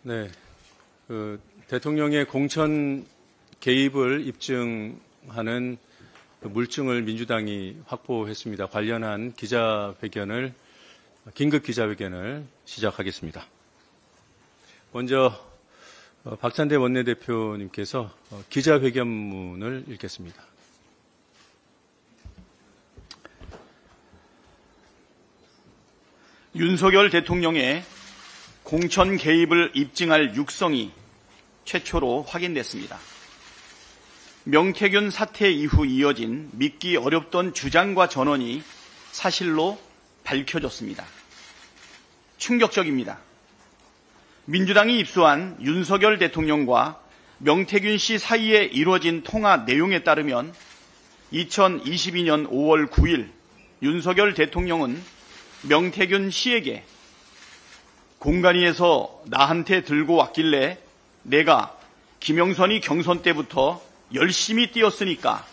네, 대통령의 공천 개입을 입증하는 물증을 민주당이 확보했습니다. 관련한 긴급 기자회견을 시작하겠습니다. 먼저 박찬대 원내대표님께서 기자회견문을 읽겠습니다. 윤석열 대통령의 공천 개입을 입증할 육성이 최초로 확인됐습니다. 명태균 사태 이후 이어진 믿기 어렵던 주장과 전언이 사실로 밝혀졌습니다. 충격적입니다. 민주당이 입수한 윤석열 대통령과 명태균 씨 사이에 이루어진 통화 내용에 따르면 2022년 5월 9일 윤석열 대통령은 명태균 씨에게 공간위에서 나한테 들고 왔길래 내가 김영선이 경선 때부터 열심히 뛰었으니까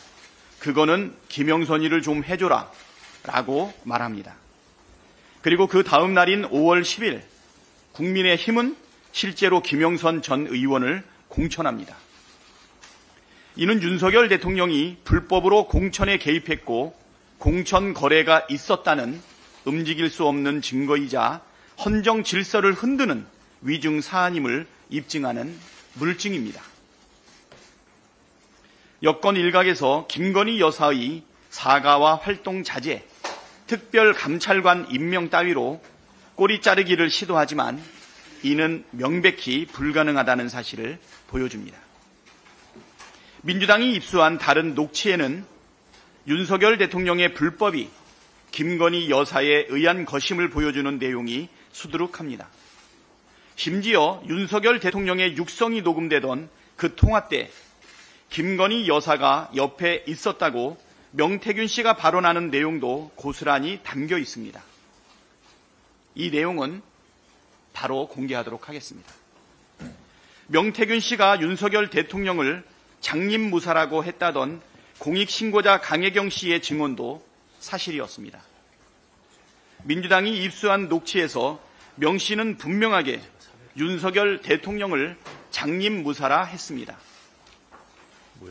그거는 김영선이를 좀 해줘라 라고 말합니다. 그리고 그 다음 날인 5월 10일 국민의힘은 실제로 김영선 전 의원을 공천합니다. 이는 윤석열 대통령이 불법으로 공천에 개입했고 공천 거래가 있었다는 움직일 수 없는 증거이자 헌정 질서를 흔드는 위중 사안임을 입증하는 물증입니다. 여권 일각에서 김건희 여사의 사과와 활동 자제, 특별 감찰관 임명 따위로 꼬리 자르기를 시도하지만 이는 명백히 불가능하다는 사실을 보여줍니다. 민주당이 입수한 다른 녹취에는 윤석열 대통령의 불법이 김건희 여사에 의한 것임을 보여주는 내용이 수두룩합니다. 심지어 윤석열 대통령의 육성이 녹음되던 그 통화 때 김건희 여사가 옆에 있었다고 명태균 씨가 발언하는 내용도 고스란히 담겨 있습니다. 이 내용은 바로 공개하도록 하겠습니다. 명태균 씨가 윤석열 대통령을 장님무사라고 했다던 공익신고자 강혜경 씨의 증언도 사실이었습니다. 민주당이 입수한 녹취에서 명 씨는 분명하게 윤석열 대통령을 장님무사라 했습니다.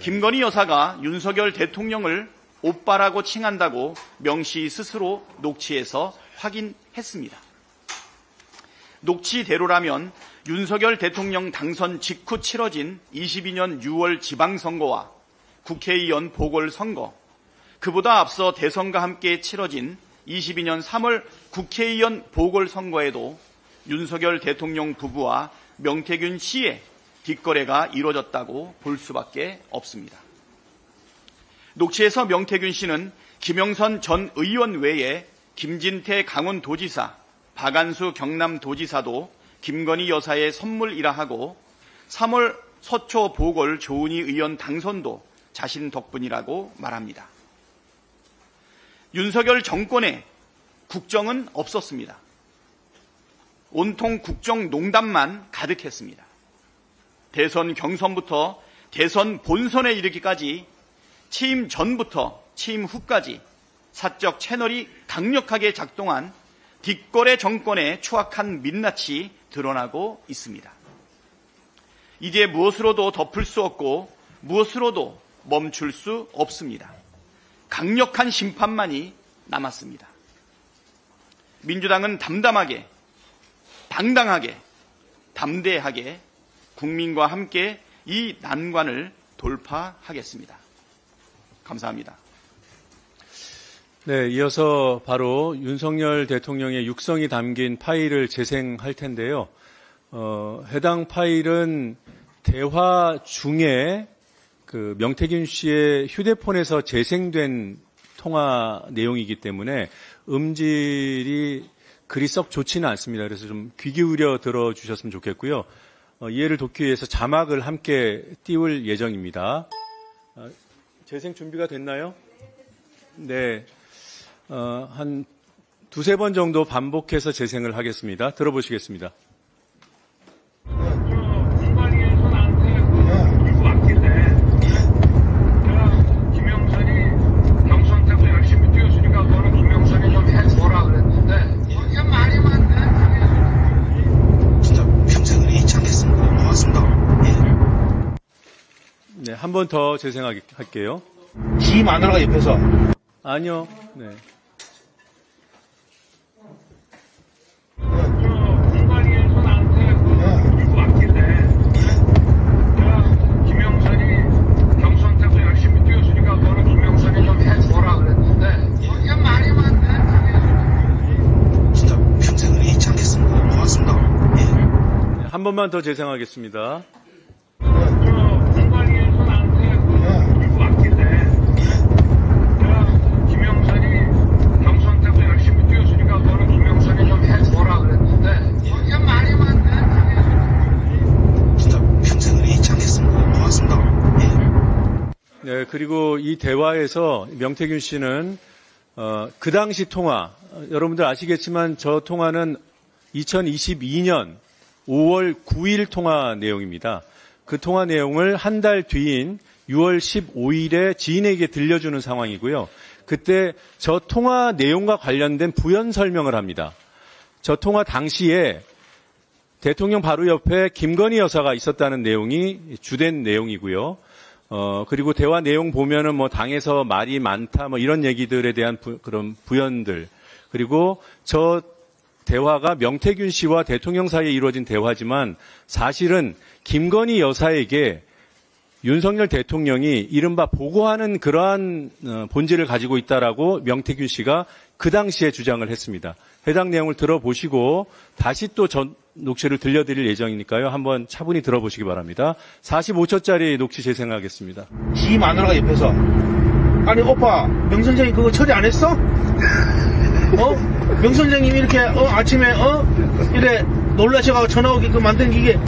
김건희 여사가 윤석열 대통령을 오빠라고 칭한다고 명 씨 스스로 녹취에서 확인했습니다. 녹취대로라면 윤석열 대통령 당선 직후 치러진 22년 6월 지방선거와 국회의원 보궐선거, 그보다 앞서 대선과 함께 치러진 22년 3월 국회의원 보궐선거에도 윤석열 대통령 부부와 명태균 씨의 뒷거래가 이루어졌다고 볼 수밖에 없습니다. 녹취에서 명태균 씨는 김영선 전 의원 외에 김진태 강원도지사, 박안수 경남도지사도 김건희 여사의 선물이라 하고 3월 서초 보궐 조은희 의원 당선도 자신 덕분이라고 말합니다. 윤석열 정권에 국정은 없었습니다. 온통 국정농단만 가득했습니다. 대선 경선부터 대선 본선에 이르기까지 취임 전부터 취임 후까지 사적 채널이 강력하게 작동한 뒷거래 정권의 추악한 민낯이 드러나고 있습니다. 이제 무엇으로도 덮을 수 없고 무엇으로도 멈출 수 없습니다. 강력한 심판만이 남았습니다. 민주당은 담담하게, 당당하게, 담대하게 국민과 함께 이 난관을 돌파하겠습니다. 감사합니다. 네, 이어서 바로 윤석열 대통령의 육성이 담긴 파일을 재생할 텐데요. 해당 파일은 대화 중에 명태균 씨의 휴대폰에서 재생된 통화 내용이기 때문에 음질이 그리 썩 좋지는 않습니다. 그래서 좀 귀 기울여 들어주셨으면 좋겠고요. 이해를 돕기 위해서 자막을 함께 띄울 예정입니다. 재생 준비가 됐나요? 네. 한 두세 번 정도 반복해서 재생을 하겠습니다. 들어보시겠습니다. 진짜 평생을 잊지 않겠습니다. 네, 한 번 더 재생할게요. 지 마누라가 옆에서. 아니요. 네. 공관위에서 나한테 이거 맡길래 김영선이 경선 때도 열심히 뛰었으니까 너는 김영선이 좀 해줘라 그랬는데 이게 말이 많네. 진짜 평생을 잊지 않겠습니다. 고맙습니다. 예. 네, 한 번만 더 재생하겠습니다. 공관위에서 나한테 이거 맡길래 김영선이 경선 때도 열심히 뛰었으니까 너는 김영선이 좀 해줘라 그랬는데 이게 말이 많네. 진짜 평생을 잊지 않겠습니다. 고맙습니다. 예. 네, 그리고 이 대화에서 명태균 씨는 그 당시 통화, 여러분들 아시겠지만 저 통화는 2022년 5월 9일 통화 내용입니다. 그 통화 내용을 한 달 뒤인 6월 15일에 지인에게 들려주는 상황이고요. 그때 저 통화 내용과 관련된 부연 설명을 합니다. 저 통화 당시에 대통령 바로 옆에 김건희 여사가 있었다는 내용이 주된 내용이고요. 그리고 대화 내용 보면은 뭐 당에서 말이 많다 뭐 이런 얘기들에 대한 그런 부연들, 그리고 저 대화가 명태균 씨와 대통령 사이에 이루어진 대화지만 사실은 김건희 여사에게 윤석열 대통령이 이른바 보고하는 그러한 본질을 가지고 있다라고 명태균 씨가 그 당시에 주장을 했습니다. 해당 내용을 들어보시고 다시 또 전 녹취를 들려드릴 예정이니까요. 한번 차분히 들어보시기 바랍니다. 45초짜리 녹취 재생하겠습니다. 지 마누라가 옆에서. 아니 오빠 명선생님 그거 처리 안 했어? 명선생님이 이렇게 아침에 이래 놀라셔가지고 전화 오게끔 만든 게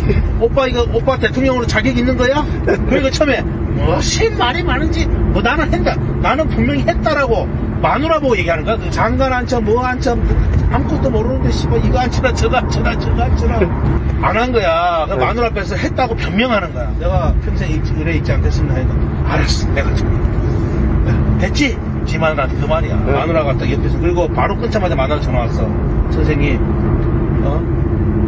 오빠 이거 오빠 대통령으로 자격 있는 거야? 그러니까 처음에 무슨 말이 많은지 나는 했다. 나는 분명히 했다라고 마누라 보고 얘기하는 거야. 그 장관 앉혀 뭐 앉혀 아무것도 모르는데 씨발 이거 앉혀라 저거 앉혀라 저거 앉혀라 안 한 거야. 그 마누라 앞에서 했다고 변명하는 거야. 내가 평생 이래 있지 않겠습니다. 하니까 알았어 내가 지금 됐지? 지 마누라한테 그 말이야. 마누라가 딱 옆에서. 그리고 바로 끊자마자 마누라 전화 왔어. 선생님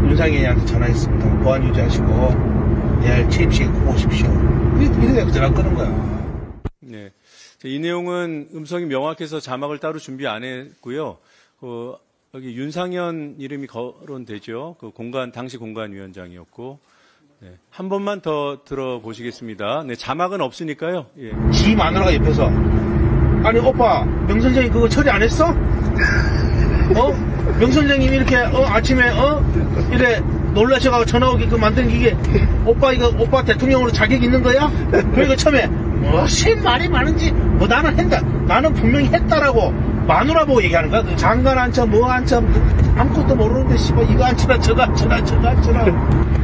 윤상현이한테 전화했습니다. 보안 유지하시고 내일 취임식에 꼭 오십시오. 이래야 전화 끄는 거야. 네, 이 내용은 음성이 명확해서 자막을 따로 준비 안 했고요. 여기 윤상현 이름이 거론되죠. 그 당시 공관위원장이었고. 네, 한 번만 더 들어보시겠습니다. 네, 자막은 없으니까요. 예. 지 마누라가 옆에서. 아니 오빠 명선생님 그거 처리 안 했어? 명선생님이 이렇게 아침에 이래 놀라셔가지고 전화 오게끔 만든 게 오빠 이거 오빠 대통령으로 자격 있는 거야? 그러니까 처음에 무슨 말이 많은지 나는 했다. 나는 분명히 했다라고 마누라 보고 얘기하는 거야. 그 장관 앉혀 뭐 앉혀 아무것도 모르는데 씨발 이거 앉혀라 저거 앉혀라 저거 앉혀라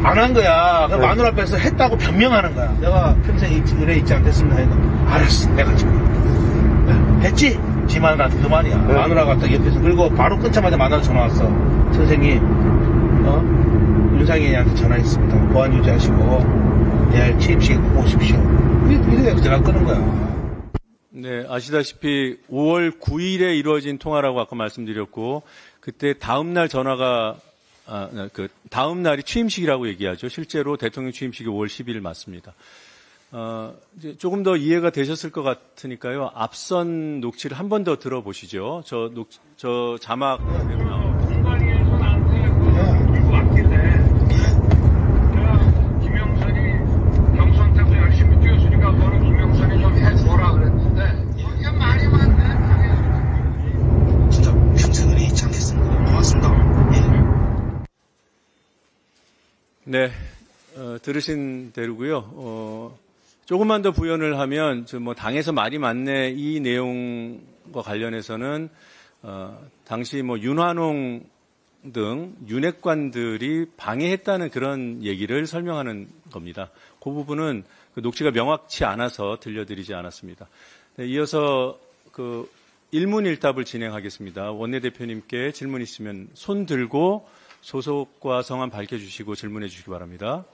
안 한 거야. 그 마누라 앞에서 했다고 변명하는 거야. 내가 평생 이래 있지 않겠습니다. 하니까 알았어 내가 지금 됐지? 지 마누라한테 그 말이야. 마누라가 딱 옆에서. 그리고 바로 끊자마자 마누라 전화 왔어. 선생님 윤상현이한테 전화했습니다. 보안 유지하시고 내일 취임식에 꼭 오십시오. 이래야 전화 끄는 거야. 네, 아시다시피 5월 9일에 이루어진 통화라고 아까 말씀드렸고, 그때 다음날 전화가, 다음 날이 취임식이라고 얘기하죠. 실제로 대통령 취임식이 5월 10일 맞습니다. 이제 조금 더 이해가 되셨을 것 같으니까요. 앞선 녹취를 한 번 더 들어보시죠. 저 자막 내용 나오고. 공관위에서 나한테 이거 맡길래 김영선이 경선 때도 열심히 뛰었으니까 너는 김영선이 좀 해줘라 그랬는데 이게 말이 많네. 진짜 평생을 잊지 않겠습니다. 고맙습니다. 예. 네, 들으신 대로고요. 조금만 더 부연을 하면 당에서 말이 많네 이 내용과 관련해서는 당시 윤환홍 등 윤핵관들이 방해했다는 그런 얘기를 설명하는 겁니다. 그 부분은 그 녹취가 명확치 않아서 들려드리지 않았습니다. 네, 이어서 일문일답을 진행하겠습니다. 원내대표님께 질문 있으면 손 들고 소속과 성함 밝혀주시고 질문해 주시기 바랍니다.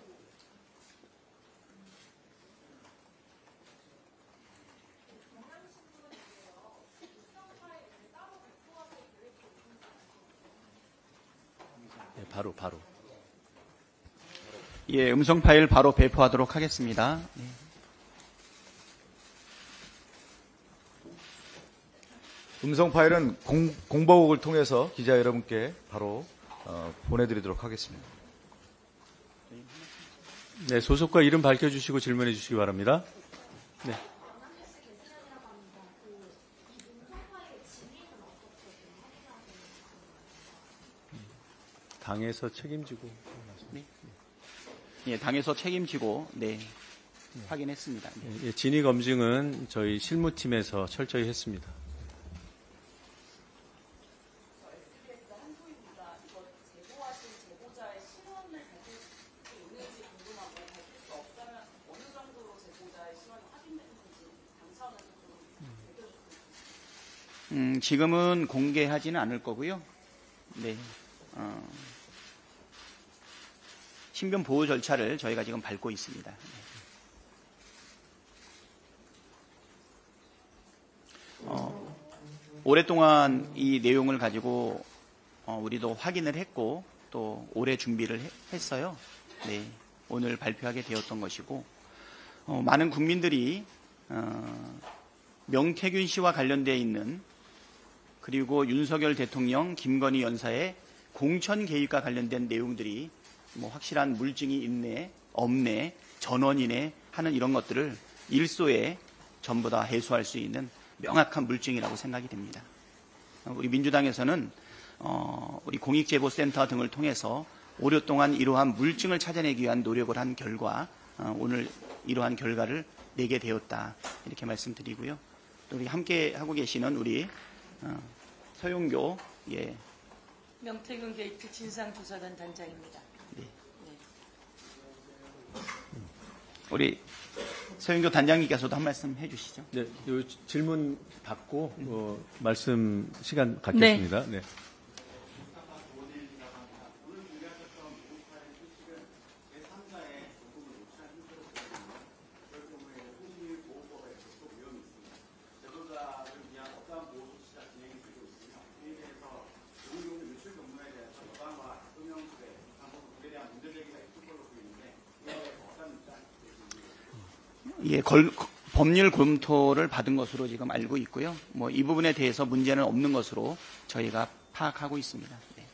네, 바로. 예, 음성 파일 바로 배포하도록 하겠습니다. 예. 음성 파일은 공보국을 통해서 기자 여러분께 바로 보내드리도록 하겠습니다. 네, 소속과 이름 밝혀주시고 질문해 주시기 바랍니다. 네. 당에서 책임지고. 예, 당에서 책임지고 네, 확인했습니다. 네. 예, 진위 검증은 저희 실무팀에서 철저히 했습니다. 지금은 공개하지는 않을 거고요. 네. 신변 보호 절차를 저희가 지금 밟고 있습니다. 오랫동안 이 내용을 가지고 우리도 확인을 했고 또 오래 준비를 했어요. 네. 오늘 발표하게 되었던 것이고 많은 국민들이 명태균 씨와 관련되어 있는 그리고 윤석열 대통령, 김건희 여사의 공천 개입과 관련된 내용들이 뭐 확실한 물증이 있네, 없네, 전원이네 하는 이런 것들을 일소에 전부 다 해소할 수 있는 명확한 물증이라고 생각이 됩니다. 우리 민주당에서는 우리 공익제보센터 등을 통해서 오랫동안 이러한 물증을 찾아내기 위한 노력을 한 결과 오늘 이러한 결과를 내게 되었다 이렇게 말씀드리고요. 또 우리 함께 하고 계시는 우리 서용교 명태균 게이트 진상조사단 단장입니다. 네. 우리 서용교 단장님께서도 한 말씀 해주시죠. 네, 요 질문 받고 말씀 시간 갖겠습니다. 네. 예, 법률 검토를 받은 것으로 지금 알고 있고요. 뭐 이 부분에 대해서 문제는 없는 것으로 저희가 파악하고 있습니다. 네.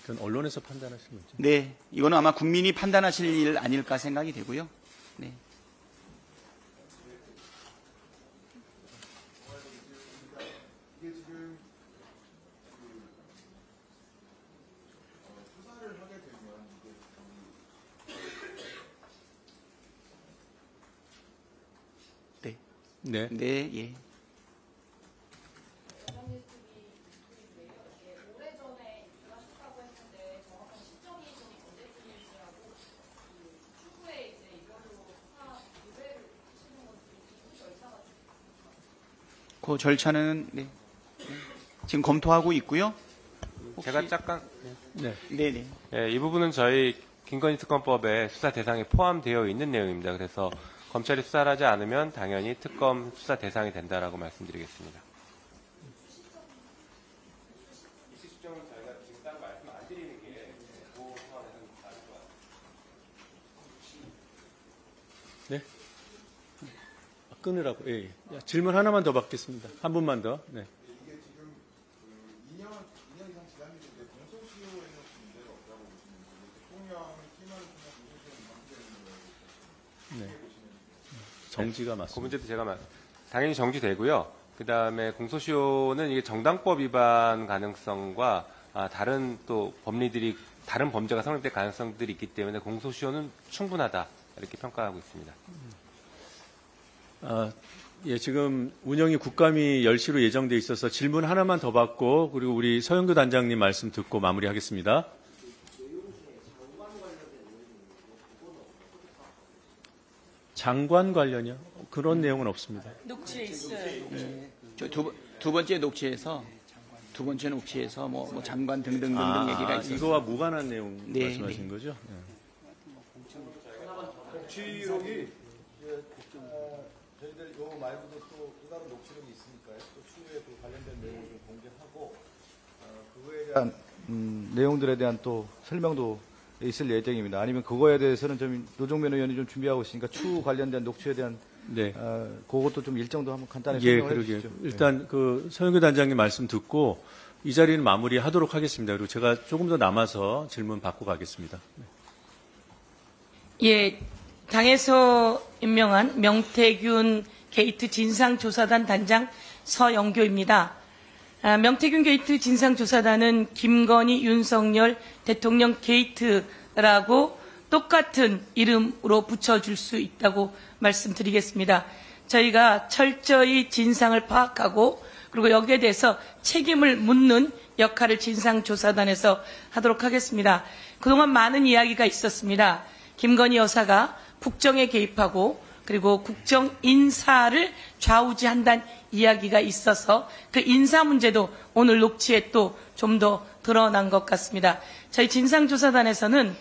그건 언론에서 판단하시는 거죠? 네, 이거는 아마 국민이 판단하실 일 아닐까 생각이 되고요. 네. 네. 네, 예. 그 절차는 네. 지금 검토하고 있고요. 제가 잠깐 네네. 네, 이 부분은 저희 김건희 특검법에 수사 대상에 포함되어 있는 내용입니다. 그래서 검찰이 수사를 하지 않으면 당연히 특검 수사 대상이 된다라고 말씀드리겠습니다. 네. 끊으라고. 예. 질문 하나만 더 받겠습니다. 한 분만 더. 네. 이게 지금 2년 이상 지났는데 공소시효에는 문제가 없다고 보시는 거예요. 대통령이 팀을 통한 공소시효는 네. 정지가 맞습니다. 그 문제도 제가 당연히 정지되고요. 그 다음에 공소시효는 이게 정당법 위반 가능성과 다른 또 법리들이 다른 범죄가 성립될 가능성들이 있기 때문에 공소시효는 충분하다 이렇게 평가하고 있습니다. 예, 지금 운영이 국감이 10시로 예정돼 있어서 질문 하나만 더 받고 그리고 우리 서영교 단장님 말씀 듣고 마무리하겠습니다. 장관 관련이요? 그런 내용은 없습니다. 녹취에 있어요. 두 번째 녹취에서 뭐 장관 등등 얘기가 있어요. 이거와 무관한 내용 네, 말씀하신 거죠? 네. 녹취록이 저희들 요 말고도 또 다른 녹취록이 있으니까요. 또 추후에 그 관련된 내용을 좀 공개하고 그거에 대한 내용들에 대한 또 설명도 있을 예정입니다. 아니면 그거에 대해서는 좀 노종면 의원이 좀 준비하고 있으니까 추후 관련된 녹취에 대한 네. 그것도 좀 일정도 한번 간단히 예, 설명을 그러게요. 해주시죠. 일단 그 서영교 단장님 말씀 듣고 이 자리는 마무리하도록 하겠습니다. 그리고 제가 조금 더 남아서 질문 받고 가겠습니다. 예, 당에서 임명한 명태균 게이트 진상조사단 단장 서영교입니다. 명태균 게이트 진상조사단은 김건희, 윤석열 대통령 게이트라고 똑같은 이름으로 붙여줄 수 있다고 말씀드리겠습니다. 저희가 철저히 진상을 파악하고 그리고 여기에 대해서 책임을 묻는 역할을 진상조사단에서 하도록 하겠습니다. 그동안 많은 이야기가 있었습니다. 김건희 여사가 국정에 개입하고 그리고 국정 인사를 좌우지한다는 이야기가 있어서 그 인사 문제도 오늘 녹취에 또 좀 더 드러난 것 같습니다. 저희 진상조사단에서는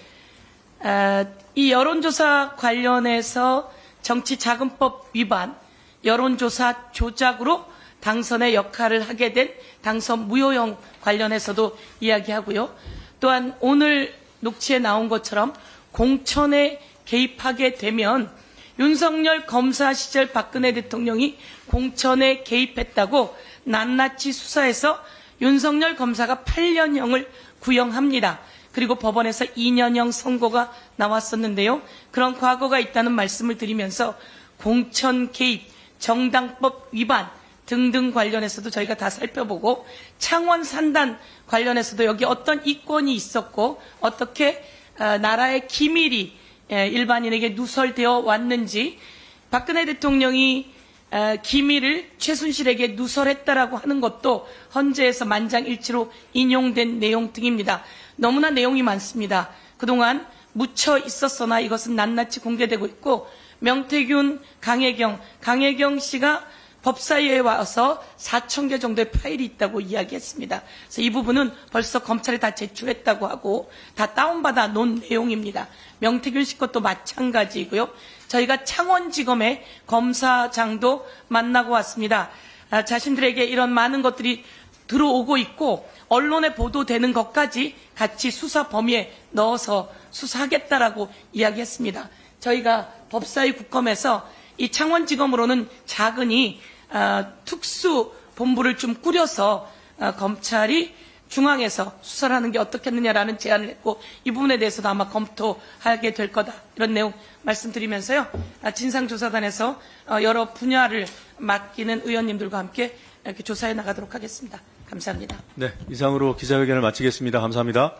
이 여론조사 관련해서 정치자금법 위반, 여론조사 조작으로 당선의 역할을 하게 된 당선 무효형 관련해서도 이야기하고요. 또한 오늘 녹취에 나온 것처럼 공천에 개입하게 되면 윤석열 검사 시절 박근혜 대통령이 공천에 개입했다고 낱낱이 수사해서 윤석열 검사가 8년형을 구형합니다. 그리고 법원에서 2년형 선고가 나왔었는데요. 그런 과거가 있다는 말씀을 드리면서 공천 개입, 정당법 위반 등등 관련해서도 저희가 다 살펴보고 창원 산단 관련해서도 여기 어떤 이권이 있었고 어떻게 나라의 기밀이 일반인에게 누설되어 왔는지 박근혜 대통령이 기밀을 최순실에게 누설했다라고 하는 것도 헌재에서 만장일치로 인용된 내용 등입니다. 너무나 내용이 많습니다. 그동안 묻혀 있었으나 이것은 낱낱이 공개되고 있고 명태균, 강혜경 씨가 법사위에 와서 4,000개 정도의 파일이 있다고 이야기했습니다. 그래서 이 부분은 벌써 검찰에 다 제출했다고 하고 다 다운받아 놓은 내용입니다. 명태균 씨 것도 마찬가지이고요. 저희가 창원지검의 검사장도 만나고 왔습니다. 자신들에게 이런 많은 것들이 들어오고 있고 언론에 보도되는 것까지 같이 수사 범위에 넣어서 수사하겠다라고 이야기했습니다. 저희가 법사위 국검에서 이 창원지검으로는 작은이 특수본부를 좀 꾸려서 검찰이 중앙에서 수사를 하는 게 어떻겠느냐라는 제안을 했고 이 부분에 대해서도 아마 검토하게 될 거다. 이런 내용 말씀드리면서요. 진상조사단에서 여러 분야를 맡기는 의원님들과 함께 이렇게 조사해 나가도록 하겠습니다. 감사합니다. 네, 이상으로 기자회견을 마치겠습니다. 감사합니다.